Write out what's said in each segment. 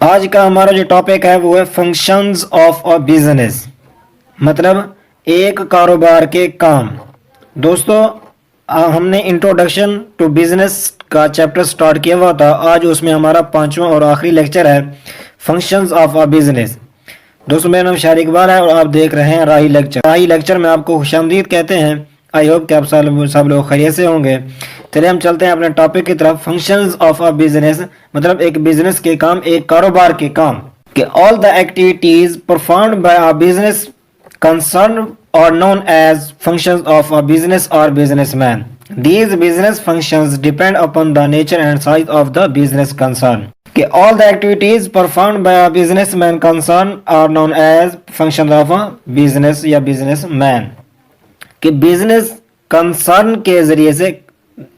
आज का हमारा जो टॉपिक है वो है फंक्शंस ऑफ अ बिजनेस, मतलब एक कारोबार के काम। दोस्तों, हमने इंट्रोडक्शन टू बिजनेस का चैप्टर स्टार्ट किया हुआ था। आज उसमें हमारा पांचवा और आखिरी लेक्चर है फंक्शंस ऑफ अ बिजनेस। दोस्तों, मेरा नाम शारिक इकबाल है और आप देख रहे हैं राही लेक्चर। राही लेक्चर में आपको खुशामदीद कहते हैं। आई होप कि आप सब लोग खैरियत से होंगे। चलिए हम चलते हैं अपने टॉपिक की तरफ। फंक्शंस ऑफ अ बिजनेस मतलब एक बिजनेस के काम, एक कारोबार के काम। कि all the activities performed by a business concern are known as functions of a business और businessman. These business functions depend upon the nature and size of the business concern. कि all the activities performed by a businessman concern are known as functions of a business या businessman. कि business concern के जरिए से,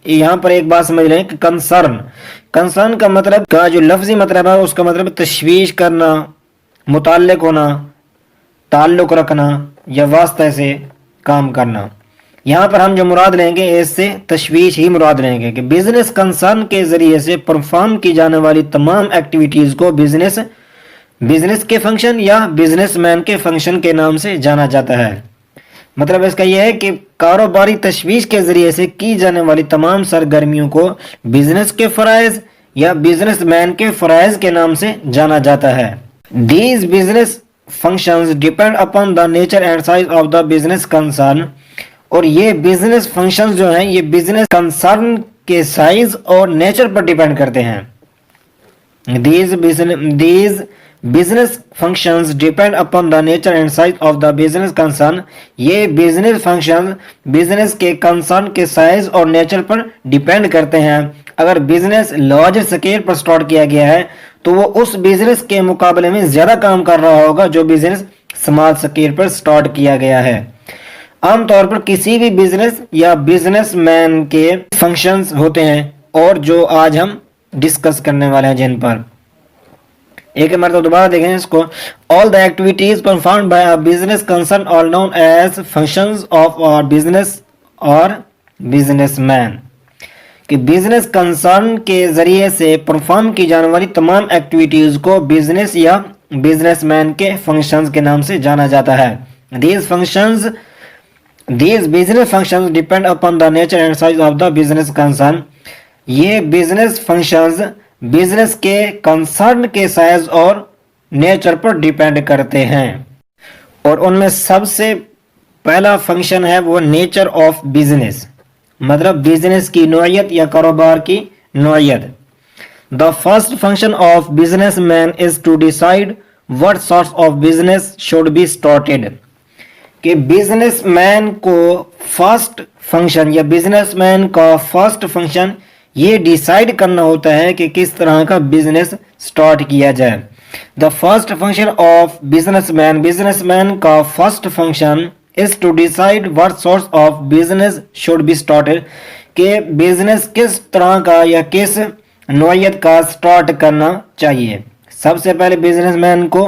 यहाँ पर एक बात समझ लें कि कंसर्न कंसर्न का मतलब, का जो लफ्जी मतलब है उसका मतलब तशवीश करना, मुताल्लिक होना, ताल्लुक रखना या वास्ते से काम करना। यहाँ पर हम जो मुराद लेंगे इससे तशवीश ही मुराद लेंगे कि बिजनेस कंसर्न के जरिए से परफॉर्म की जाने वाली तमाम एक्टिविटीज को बिजनेस के फंक्शन या बिजनेसमैन के फंक्शन के नाम से जाना जाता है। मतलब इसका यह है कि कारोबारी तशवीश के जरिए से की जाने वाली तमाम सरगर्मियों को बिजनेस के फराइज या बिजनेसमैन के फराइज के नाम से जाना जाता है। These business functions depend upon the nature and size of the business concern. और ये बिजनेस फंक्शंस जो हैं ये बिजनेस कंसर्न के साइज और नेचर पर डिपेंड करते हैं। These business functions depend upon the nature and size of the business concern. ये business functions business के concern के size और nature पर depend करते हैं। अगर business large scale पर start किया गया है तो वो उस business के मुकाबले में ज़्यादा काम कर रहा होगा जो business small scale पर start किया गया है। आमतौर पर किसी भी बिजनेस या बिजनेसमैन के फंक्शंस होते हैं और जो आज हम डिस्कस करने वाले हैं जिन पर एक मरतबा दोबारा देखें इसको। All the activities perform by a business concern all known as functions of a business और बिजनेसमैन। कि बिजनेस कंसर्न के जरिए से परफॉर्म की जाने वाली तमाम एक्टिविटीज को बिजनेस या बिजनेसमैन के फंक्शंस के नाम से जाना जाता है। These business functions depend upon the nature and size of the business concern. ये बिजनेस फंक्शंस बिजनेस के कंसर्न के साइज और नेचर पर डिपेंड करते हैं और उनमें सबसे पहला फंक्शन है वो नेचर ऑफ बिजनेस, मतलब बिजनेस की नौइयत या कारोबार की नौइयत। The first function of businessman is to decide what sorts of business should be started. कि बिजनेसमैन को फर्स्ट फंक्शन या बिजनेसमैन का फर्स्ट फंक्शन ये डिसाइड करना होता है कि किस तरह का बिजनेस स्टार्ट किया जाए। The first function of businessman का first function is to decide what source of business should be started. कि बिजनेस किस तरह का या किस नौइयत का स्टार्ट करना चाहिए। सबसे पहले बिजनेसमैन को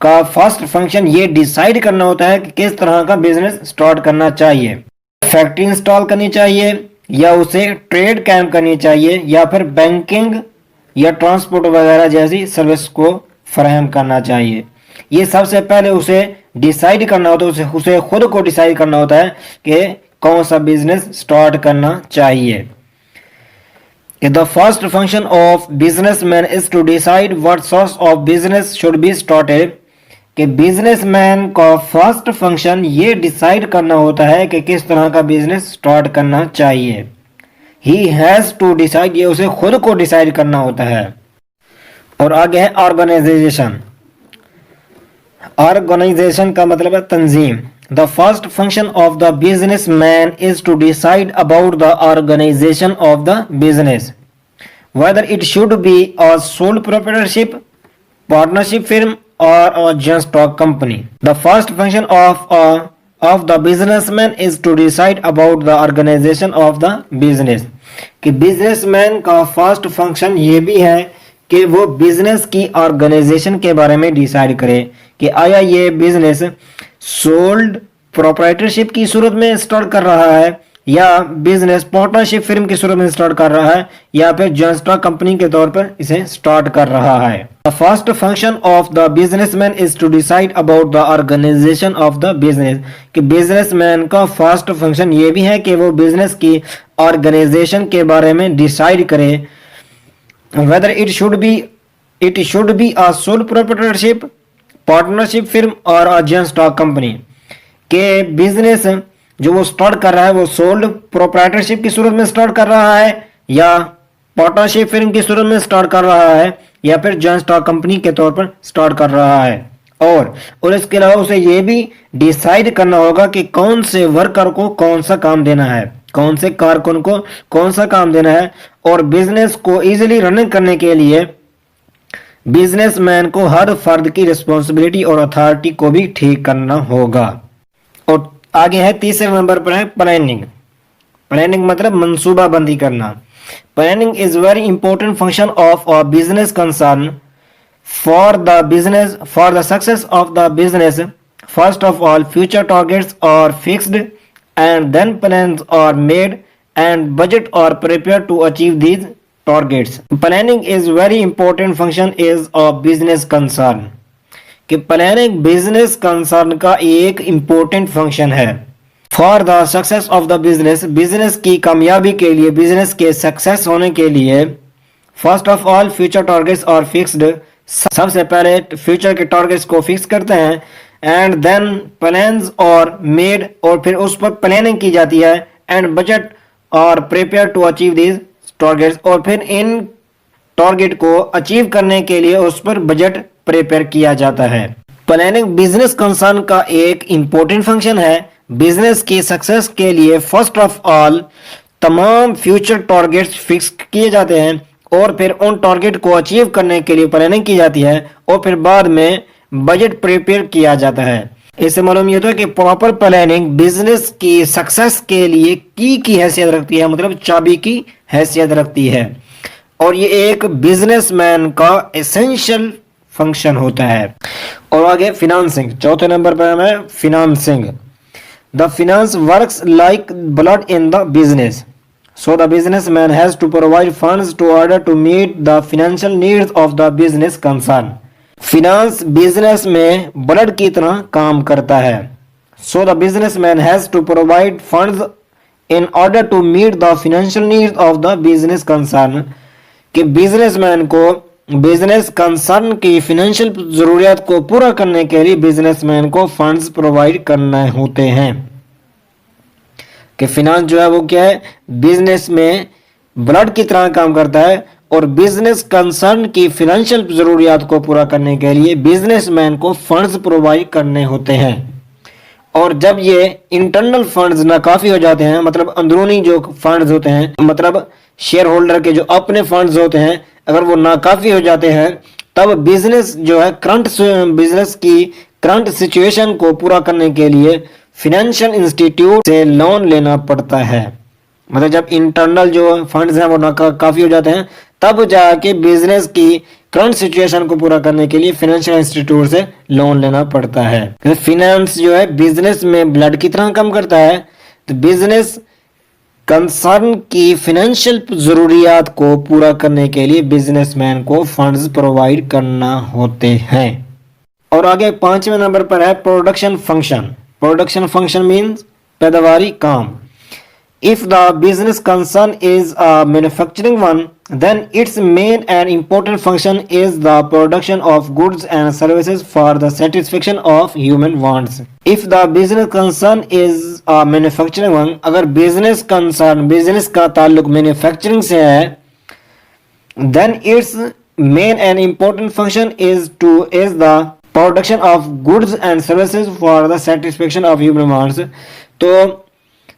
का फर्स्ट फंक्शन ये डिसाइड करना होता है कि किस तरह का बिजनेस स्टार्ट करना चाहिए। फैक्ट्री इंस्टॉल करनी चाहिए या उसे ट्रेड कैंप करनी चाहिए या फिर बैंकिंग या ट्रांसपोर्ट वगैरह जैसी सर्विस को फराहम करना चाहिए। ये सबसे पहले उसे डिसाइड करना होता है, उसे खुद को डिसाइड करना होता है कि कौन सा बिजनेस स्टार्ट करना चाहिए। The first function of businessman is to decide what source of business should be started. कि बिजनेसमैन का फर्स्ट फंक्शन ये डिसाइड करना होता है कि किस तरह का बिजनेस स्टार्ट करना चाहिए। ही हैज़ टू डिसाइड, ये उसे खुद को डिसाइड करना होता है। और आगे है ऑर्गेनाइजेशन। ऑर्गेनाइजेशन का मतलब है तंजीम। The first function of the businessman is to decide about the organisation of the business, whether it should be a sole proprietorship, partnership firm or a joint stock company. The first function of the businessman is to decide about the organization of the business. कि businessman का first function ये भी है कि वो business की organisation के बारे में डिसाइड करे कि आया ये बिजनेस सोल्ड प्रोप्राइटरशिप की सूरत में स्टार्ट कर रहा है या बिजनेस पार्टनरशिप फिर्म की सूरत में स्टार्ट कर रहा है या फिर जॉइंट स्टॉक कंपनी के तौर पर इसे स्टार्ट कर रहा है। The first function of the businessman is to decide about the organisation of the business, कि बिजनेसमैन का फर्स्ट फंक्शन ये भी है कि वो बिजनेस की ऑर्गेनाइजेशन के बारे में डिसाइड करे, whether it should be a sole proprietorship, partnership firm और अ जॉइंट स्टॉक कंपनी, के बिजनेस जो वो स्टार्ट कर रहा है वो सोल्ड प्रोप्राइटरशिप की सूरत में स्टार्ट कर रहा है या पार्टनरशिप फिर्म की सूरत में स्टार्ट कर रहा है या फिर जॉइंट स्टॉक कंपनी के तौर पर स्टार्ट कर रहा है। और इसके अलावा उसे ये भी डिसाइड करना होगा कि कौन से वर्कर को कौन सा काम देना है, कौन से कारकुन को कौन सा काम देना है, और बिजनेस को इजीली रनिंग करने के लिए बिजनेसमैन को हर फर्द की रिस्पॉन्सिबिलिटी और अथॉरिटी को भी ठीक करना होगा। और आगे है तीसरे नंबर पर है प्लानिंग। प्लानिंग मतलब मंसूबाबंदी करना। Planning is very important function of a business concern for the success of the business. First of all future targets are fixed and then plans are made and budget are prepare to achieve these targets. Planning is very important function is a business concern, कि planning business concern का एक important function है। For the success of the business, business की कामयाबी के लिए, business के success होने के लिए first of all future targets are fixed, सबसे पहले फ्यूचर के टारगेट्स को फिक्स करते हैं, and then plans are made, और फिर उस पर प्लानिंग की जाती है, and budget are prepare to achieve these targets, और फिर इन टारगेट को अचीव करने के लिए उस पर बजट प्रिपेयर किया जाता है। प्लानिंग बिजनेस कंसर्न का एक इंपॉर्टेंट फंक्शन है। बिजनेस की सक्सेस के लिए फर्स्ट ऑफ ऑल तमाम फ्यूचर टारगेट्स फिक्स किए जाते हैं और फिर उन टारगेट को अचीव करने के लिए प्लानिंग की जाती है और फिर बाद में बजट प्रिपेयर किया जाता है। इससे मालूम ये होता है कि प्रॉपर प्लानिंग बिजनेस की सक्सेस के लिए की हैसियत रखती है, मतलब चाबी की हैसियत रखती है, और ये एक बिजनेसमैन का एसेंशियल फंक्शन होता है। और आगे फिनांसिंग, चौथे नंबर पर है financing. The finance works like blood in the business, so the businessman has to provide funds to order to meet the financial needs of the business concern. Finance business में blood की तरह काम करता है। So the businessman has to provide funds in order to meet the financial needs of the business concern, कि businessman को business concern की financial जरूरियात को पूरा करने के लिए बिजनेसमैन को फंड्स प्रोवाइड करने होते हैं। कि फिनांस जो है वो क्या है, बिजनेस में ब्लड की तरह काम करता है और बिजनेस कंसर्न की फाइनेंशियल जरूरियात को पूरा करने के लिए बिजनेसमैन को फंड्स प्रोवाइड करने होते हैं। और जब ये इंटरनल फंड्स नाकाफी हो जाते हैं, मतलब अंदरूनी जो फंड्स होते हैं, मतलब शेयर होल्डर के जो अपने फंड्स होते हैं, अगर वो नाकाफी हो जाते हैं तब बिजनेस जो है बिजनेस की करंट सिचुएशन को पूरा करने के लिए फाइनेंशियल इंस्टीट्यूट से लोन लेना पड़ता है। मतलब जब इंटरनल जो फंड्स हैं वो नाकाफी हो जाते हैं तब जाके बिजनेस की करंट सिचुएशन को पूरा करने के लिए फाइनेंशियल इंस्टीट्यूट से लोन लेना पड़ता है। फाइनेंस जो है बिजनेस में ब्लड की तरह काम करता है, तो बिजनेस कंसर्न की फाइनेंशियल जरूरियात को पूरा करने के लिए बिजनेसमैन को फंड्स प्रोवाइड करना होते हैं। और आगे पांचवें नंबर पर है production function. Production function means पैदावारी काम। If the business concern is a manufacturing one, then its main and important function is the production of goods and services for the satisfaction of human wants. If the business concern is a manufacturing one, अगर business concern business का ताल्लुक manufacturing से है, then its main and important function is the production of goods and services for the satisfaction of human wants.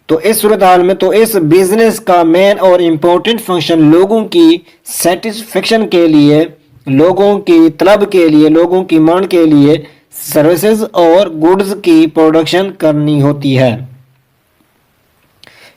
तो इस सूरत हाल में तो इस बिजनेस का मेन और इम्पोर्टेंट फंक्शन लोगों की सेटिस्फेक्शन के लिए, लोगों की तलब के लिए, लोगों की मांग के लिए सर्विसेज और गुड्स की प्रोडक्शन करनी होती है।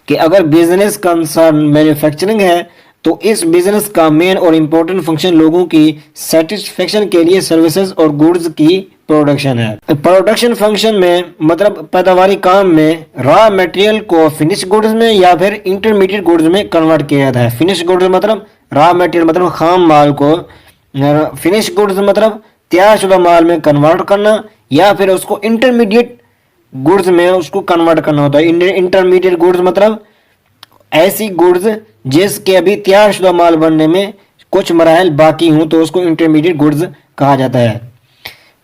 कि अगर बिजनेस कंसर्न मैन्युफैक्चरिंग है तो इस बिजनेस का मेन और इम्पोर्टेंट फंक्शन लोगों की सेटिस्फेक्शन के लिए सर्विसेज और गुड्स की प्रोडक्शन है। प्रोडक्शन फंक्शन में मतलब पैदावारी काम में रॉ मटेरियल को फिनिश गुड्स में या फिर इंटरमीडिएट गुड्स में कन्वर्ट किया जाता है। फिनिश गुड्स मतलब रॉ मटेरियल मतलब खाम माल को, फिनिश गुड्स मतलब तैयारशुदा माल में कन्वर्ट करना, या फिर उसको इंटरमीडिएट गुड्स में उसको कन्वर्ट करना होता है। इंटरमीडिएट गुड्स मतलब ऐसी गुड्स जिसके अभी तैयारशुदा माल बनने में कुछ मराहल बाकी हों तो उसको इंटरमीडिएट गुड्स कहा जाता है।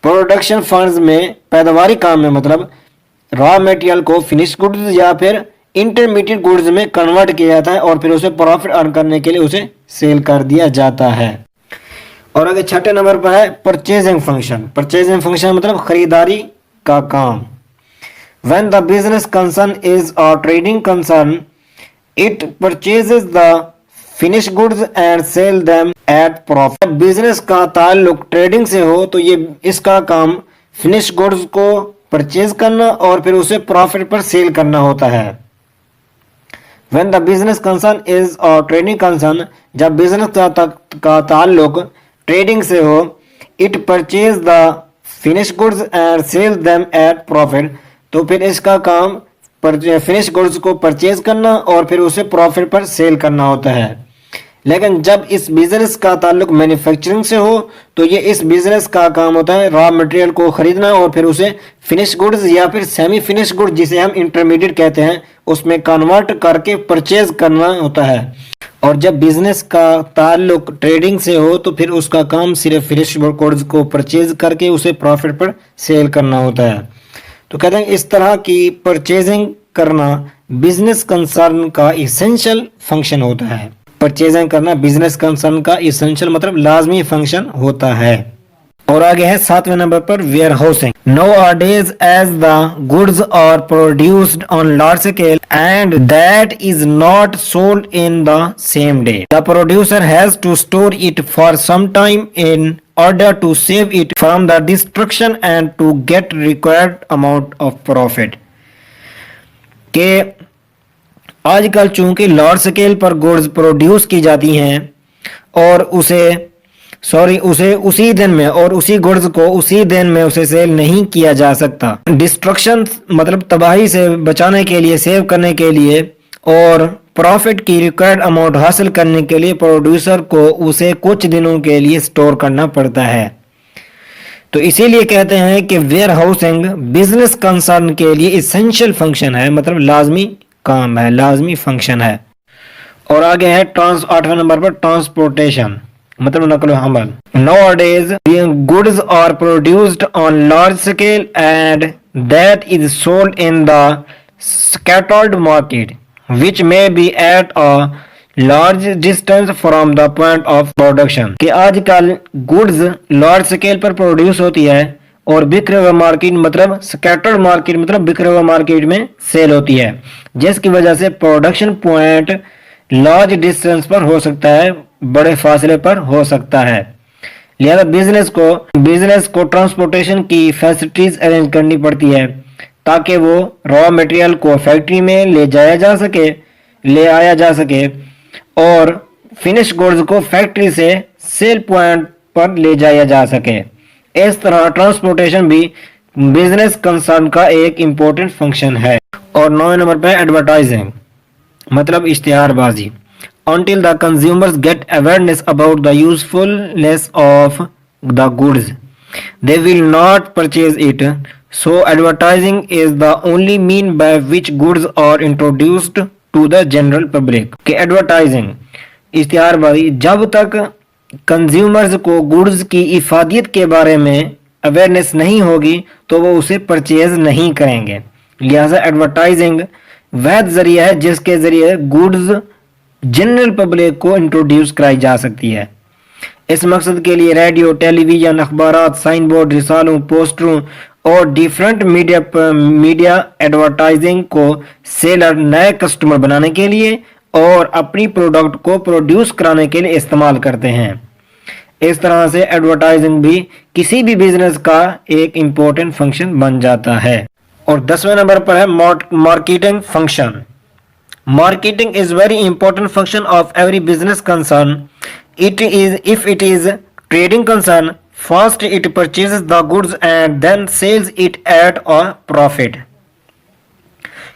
प्रोडक्शन फंड्स में पैदावारी काम में मतलब रॉ मटेरियल को फिनिश गुड्स या फिर इंटरमीडिएट गुड्स में कन्वर्ट किया जाता है और फिर उसे प्रॉफिट अर्न करने के लिए उसे सेल कर दिया जाता है। और आगे छठे नंबर पर है परचेजिंग फंक्शन। परचेजिंग फंक्शन मतलब खरीदारी का काम। When the business concern is a trading concern it purchases the finished goods and sell them at profit। Business का ताल्लुक ट्रेडिंग से हो तो ये इसका काम फिनिश गुड्स को परचेज करना और फिर उसे प्रॉफिट पर सेल करना होता है। When the business concern is a trading concern, जब बिजनेस का ताल्लुक ट्रेडिंग से हो, it purchase the finished goods and sell them at profit, तो फिर इसका काम फिनिश गुड्स को परचेज करना और फिर उसे प्रॉफिट पर सेल करना होता है। लेकिन जब इस बिजनेस का ताल्लुक मैन्युफैक्चरिंग से हो तो ये इस बिजनेस का काम होता है रॉ मटेरियल को खरीदना और फिर उसे फिनिश गुड्स या फिर सेमी फिनिश गुड्स जिसे हम इंटरमीडिएट कहते हैं उसमें कन्वर्ट करके परचेज करना होता है। और जब बिजनेस का ताल्लुक ट्रेडिंग से हो तो फिर उसका काम सिर्फ फिनिश गुड्स को परचेज करके उसे प्रॉफिट पर सेल करना होता है। तो कहते हैं इस तरह की परचेजिंग करना बिजनेस कंसर्न का इसेंशियल फंक्शन होता है। परचेजिंग करना बिजनेस कंसर्न का इसेंशियल मतलब लाजमी फंक्शन होता है। और आगे है सातवें नंबर पर warehousing. Nowadays as the goods are produced on large scale and that is not sold in the same day, the producer has to store it for some time in order to save it from the destruction and to get required amount of profit। के आजकल चूंकि large scale पर goods produce की जाती हैं और उसे उसी दिन में और उसी गुड्स को उसी दिन में उसे सेल नहीं किया जा सकता। डिस्ट्रक्शन मतलब तबाही से बचाने के लिए, सेव करने के लिए और प्रॉफिट की रिक्वायर्ड अमाउंट हासिल करने के लिए प्रोड्यूसर को उसे कुछ दिनों के लिए स्टोर करना पड़ता है। तो इसीलिए कहते हैं कि वेयर हाउसिंग बिजनेस कंसर्न के लिए इसेंशियल फंक्शन है, मतलब लाजमी काम है, लाजमी फंक्शन है। और आगे है 8वें नंबर पर ट्रांसपोर्टेशन मतलब नकल हमल। Nowadays goods are produced on large scale and that is sold in the scattered market which may be at a large distance from the point of production। कि आजकल गुड्स लार्ज स्केल पर produce होती है और बिक्रे हुए market मतलब scattered market मतलब बिक्रे हुए मार्केट में सेल होती है, जिसकी वजह से प्रोडक्शन पॉइंट लार्ज डिस्टेंस पर हो सकता है, बड़े फासले पर हो सकता है। लिहाजा बिजनेस को ट्रांसपोर्टेशन की फैसिलिटीज अरेंज करनी पड़ती है ताकि वो रॉ मटेरियल को फैक्ट्री में ले आया जा सके और फिनिश गुड्स को फैक्ट्री से सेल पॉइंट पर ले जाया जा सके। इस तरह ट्रांसपोर्टेशन भी बिजनेस कंसर्न का एक इम्पोर्टेंट फंक्शन है। और 9वें नंबर पे एडवर्टाइजिंग मतलब इश्तिहारबाजी। Until the consumers get awareness about the usefulness of the goods, they will not purchase it. So advertising is the only mean by which goods are introduced to the general public। कि advertising इश्तिहारबाजी जब तक consumers को goods की इफादियत के बारे में awareness नहीं होगी तो वो उसे परचेज नहीं करेंगे। लिहाजा एडवर्टाइजिंग वह जरिया है जिसके जरिए गुड्स जनरल पब्लिक को इंट्रोड्यूस कराई जा सकती है। इस मकसद के लिए रेडियो, टेलीविजन, अखबारात, साइन बोर्ड, रिसालों, पोस्टरों और डिफरेंट मीडिया एडवर्टाइजिंग को सेलर नए कस्टमर बनाने के लिए और अपनी प्रोडक्ट को प्रोड्यूस कराने के लिए इस्तेमाल करते हैं। इस तरह से एडवर्टाइजिंग भी किसी भी बिजनेस का एक इम्पोर्टेंट फंक्शन बन जाता है। और 10वें नंबर पर है marketing function Marketing is very important function of every business concern. It is if it is trading concern, first it purchases the goods and then sells it at a profit.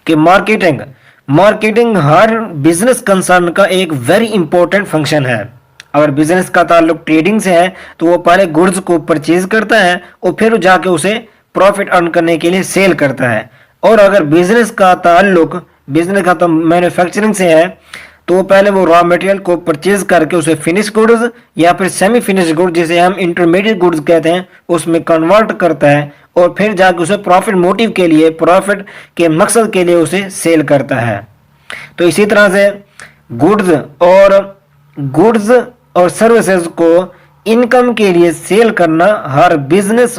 कि marketing हर business concern का एक very important function है। अगर business का ताल्लुक trading से है तो वो पहले गुड्स को परचेज करता है और फिर जाके उसे प्रॉफिट अर्न करने के लिए सेल करता है। और अगर बिजनेस का तो मैन्युफैक्चरिंग से है तो वो पहले वो रॉ मटेरियल को परचेज करके उसे फिनिश गुड्स या फिर सेमी फिनिश गुड्स जिसे हम इंटरमीडिएट गुड्स कहते हैं उसमें कन्वर्ट करता है और फिर जाके उसे प्रॉफिट के मकसद के लिए उसे सेल करता है। तो इसी तरह से गुड्स और सर्विसेज को इनकम के लिए सेल करना हर बिजनेस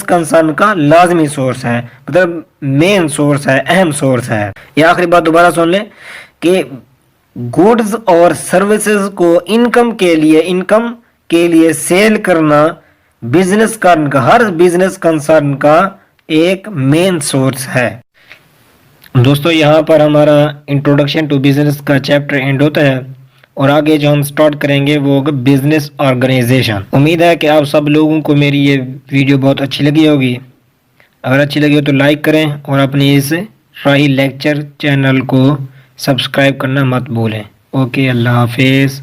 कंसर्न का लाजमी सोर्स है, मतलब मेन सोर्स है, अहम सोर्स है। ये आखिरी बात दोबारा सुन ले कि गुड्स और सर्विसेज को इनकम के लिए सेल करना हर बिजनेस कंसर्न का एक मेन सोर्स है। दोस्तों यहाँ पर हमारा इंट्रोडक्शन टू बिजनेस का चैप्टर एंड होता है और आगे जो हम स्टार्ट करेंगे वो होगा बिजनेस ऑर्गेनाइजेशन। उम्मीद है कि आप सब लोगों को मेरी ये वीडियो बहुत अच्छी लगी होगी। अगर अच्छी लगी हो तो लाइक करें और अपने इस शाही लेक्चर चैनल को सब्सक्राइब करना मत भूलें। ओके, अल्लाह हाफिज़।